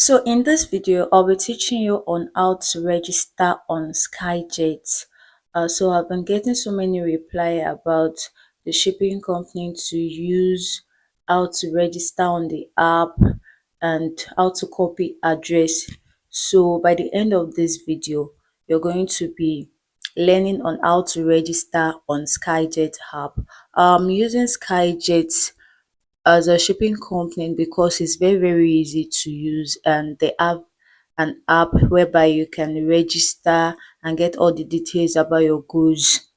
So in this video, I'll be teaching you on how to register on SkyJet. So I've been getting so many reply about the shipping company to use how to register on the app and how to copy address. So by the end of this video, you're going to be learning on how to register on SkyJet app. I'm using SkyJet as a shipping company because it's very easy to use, and they have an app whereby you can register and get all the details about your goods.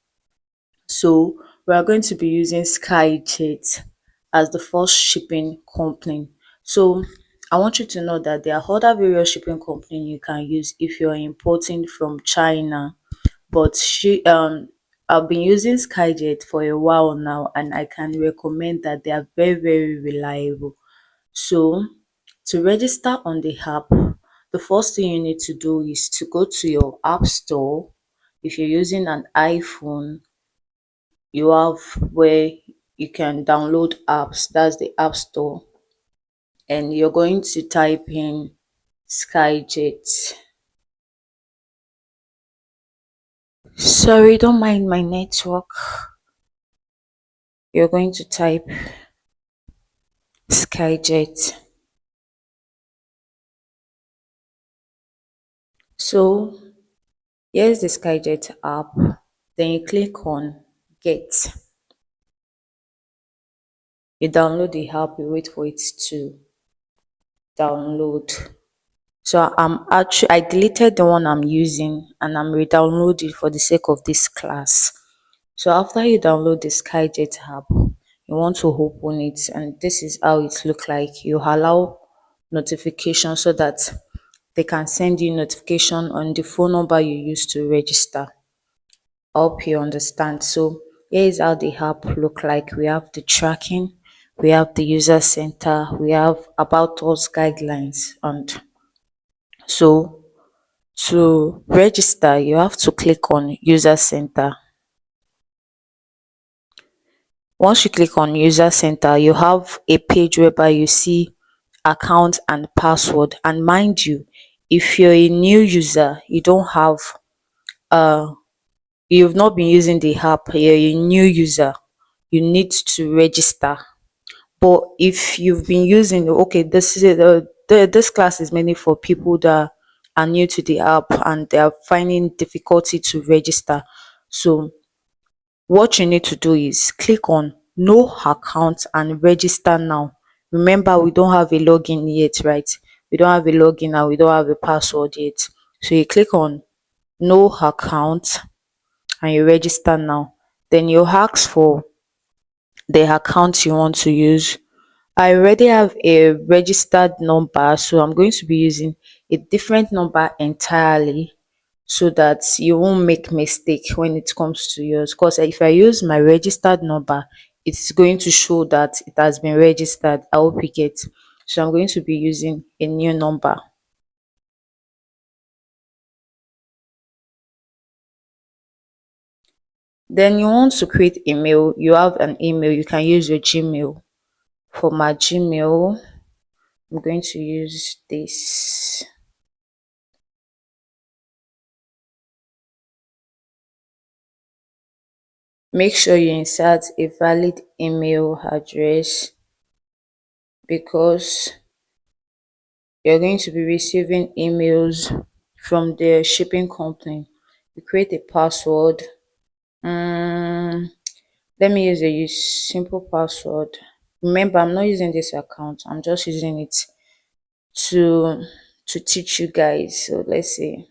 So we are going to be using SkyJet as the first shipping company. So I want you to know that there are other various shipping company you can use if you're importing from China, but I've been using SkyJet for a while now, and I can recommend that they are very reliable. So to register on the app, the first thing you need to do is to go to your app store. If you're using an iPhone, you have where you can download apps, that's the app store, and you're going to type in SkyJet. Sorry, don't mind my network. You're going to type SkyJet. So here's the SkyJet app. Then you click on Get. You download the app, you wait for it to download. So I deleted the one I'm using and I'm re-downloading for the sake of this class. So after you download the SkyJet app, you want to open it, and this is how it look like. You allow notification so that they can send you notification on the phone number you use to register. I hope you understand. So here is how the app look like. We have the tracking, we have the user center, we have about us guidelines. And so to register, you have to click on user center. Once you click on user center, you have a page whereby you see account and password. And mind you, if you're a new user, you don't have you've not been using the app, you're a new user, you need to register. But if you've been using, okay, this class is mainly for people that are new to the app and they are finding difficulty to register. So what you need to do is click on no account and register now. Remember, we don't have a login yet, right? We don't have a login and we don't have a password yet. So you click on no account and you register now. Then you ask for the account you want to use. I already have a registered number, so I'm going to be using a different number entirely so that you won't make mistake when it comes to yours. Because if I use my registered number, it's going to show that it has been registered. I hope you get. So I'm going to be using a new number. Then you want to create email. You have an email. You can use your Gmail. For my Gmail, I'm going to use this. Make sure you insert a valid email address because you're going to be receiving emails from the shipping company. You create a password. Let me use a simple password. Remember, I'm not using this account. I'm just using it to teach you guys. So let's see.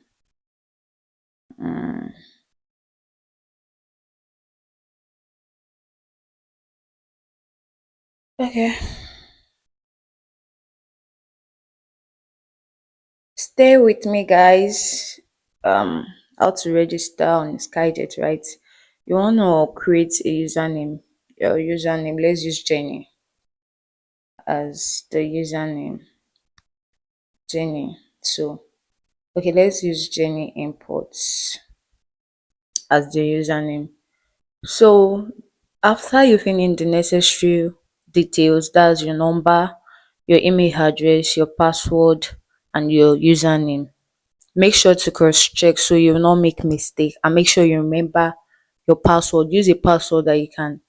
Okay. Stay with me, guys. How to register on SkyJet, right? You want to create a username. Your username, let's use Jenny as the username. Jenny. So, okay, let's use Jenny imports as the username. So, after you fill in the necessary details, that's your number, your email address, your password, and your username. Make sure to cross check so you will not make mistake, and make sure you remember your password. Use a password that you can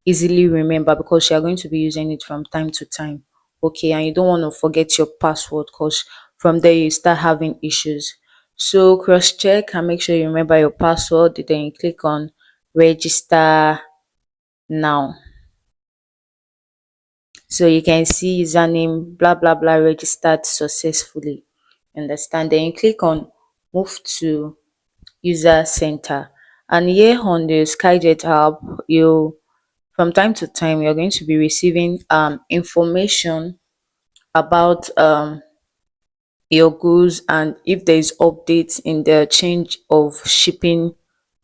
easily remember, because you are going to be using it from time to time. Okay, and you don't want to forget your password, because from there you start having issues. So cross check and make sure you remember your password, then you click on register now. So you can see username blah blah blah registered successfully. Understand? Then you click on move to user center, and here on the SkyJet app, you from time to time you're going to be receiving information about your goods, and if there is updates in the change of shipping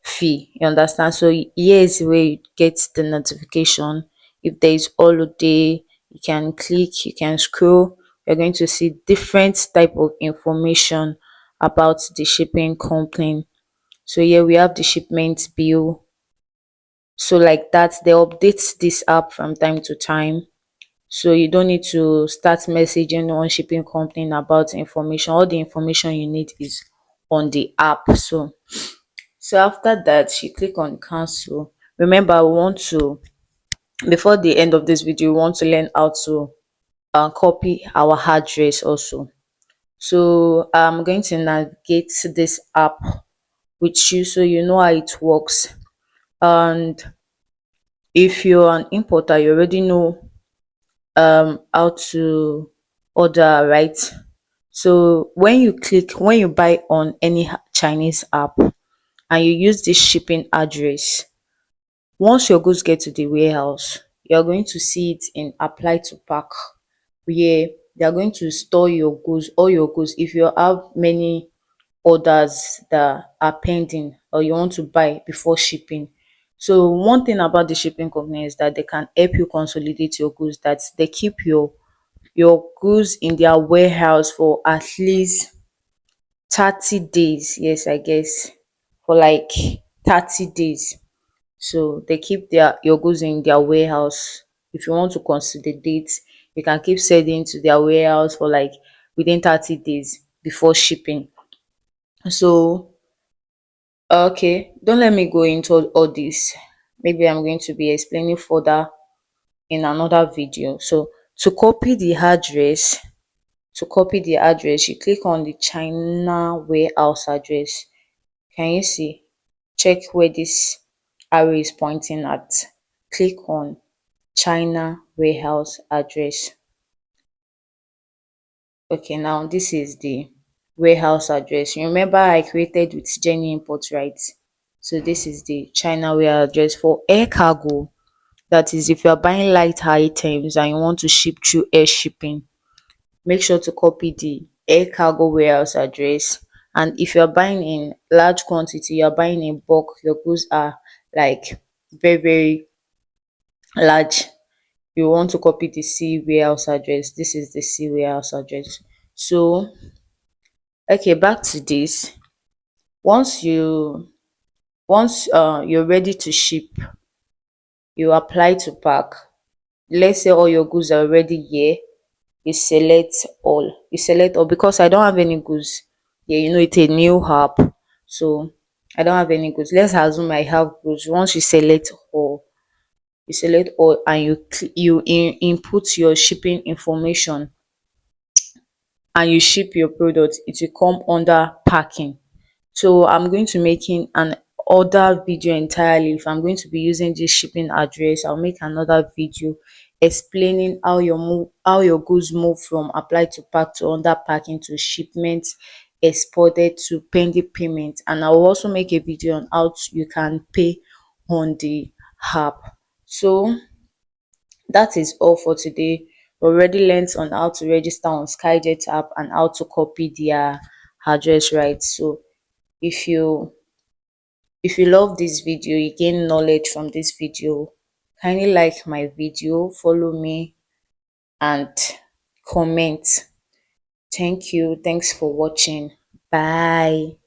fee. You understand? So here is where you get the notification. If there is holiday, you can click, you can scroll. You're going to see different type of information about the shipping company. So here we have the shipment bill. So like that, they update this app from time to time. So you don't need to start messaging one shipping company about information. All the information you need is on the app. So after that, you click on cancel. Remember, we want to, before the end of this video, we want to learn how to copy our address also. So I'm going to navigate this app with you so you know how it works. And if you're an importer, you already know how to order, right? So when you buy on any Chinese app and you use this shipping address, once your goods get to the warehouse, you're going to see it in apply to pack, where they are going to store your goods, all your goods. If you have many orders that are pending or you want to buy before shipping. So one thing about the shipping company is that they can help you consolidate your goods, that they keep your goods in their warehouse for at least 30 days. Yes, I guess for like 30 days. So they keep your goods in their warehouse. If you want to consolidate, you can keep sending to their warehouse for like within 30 days before shipping. So okay, don't let me go into all this. Maybe I'm going to be explaining further in another video. So to copy the address, you click on the China warehouse address. Can you see? Check where this arrow is pointing at. Click on China warehouse address. Okay, now this is the warehouse address. You remember I created with Jenny Import, right? So this is the China warehouse address for air cargo. That is, if you are buying light items and you want to ship through air shipping, make sure to copy the air cargo warehouse address. And if you're buying in large quantity, you're buying in bulk, your goods are like very, very large, you want to copy the C warehouse address. This is the C warehouse address. So okay, back to this. Once you're ready to ship, you apply to pack. Let's say all your goods are already here, you select all. Because I don't have any goods. Yeah, you know it's a new app, so I don't have any goods. Let's assume I have goods. Once you select all and input your shipping information and you ship your product, it will come under packing. So I'm going to making an other video entirely. If I'm going to be using this shipping address, I'll make another video explaining how your goods move from apply to pack to under packing to shipment, exported to pending payment. And I'll also make a video on how you can pay on the app. So that is all for today. We already learned on how to register on SkyJet app and how to copy their address, right? So if you love this video, you gain knowledge from this video, kindly like my video, follow me, and comment. Thank you. Thanks for watching. Bye.